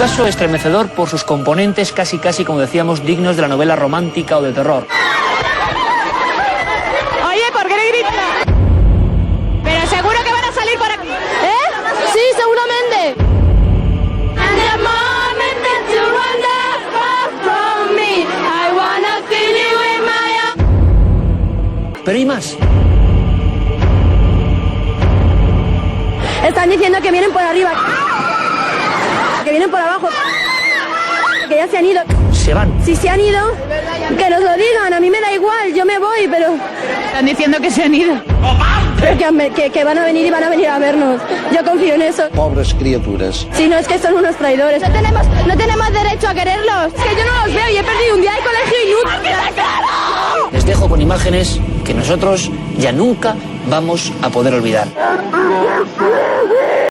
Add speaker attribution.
Speaker 1: caso estremecedor por sus componentes casi, como decíamos, dignos de la novela romántica o de terror.
Speaker 2: Oye, ¿por qué le gritas? Pero seguro que van a salir por aquí.
Speaker 3: Sí, seguramente.
Speaker 1: Pero hay más.
Speaker 3: Están diciendo que vienen por arriba, que vienen por abajo, que ya se han ido.
Speaker 1: Se van.
Speaker 3: Si se han ido, que nos lo digan, a mí me da igual, yo me voy, pero...
Speaker 2: Están diciendo que se han ido.
Speaker 3: Que van a venir y van a venir a vernos. Yo confío en eso.
Speaker 4: Pobres criaturas.
Speaker 3: Si no, es que son unos traidores. No tenemos derecho a quererlos. Es que yo no los veo y he perdido un día de colegio inútil.
Speaker 1: Les dejo con imágenes que nosotros ya nunca vamos a poder olvidar.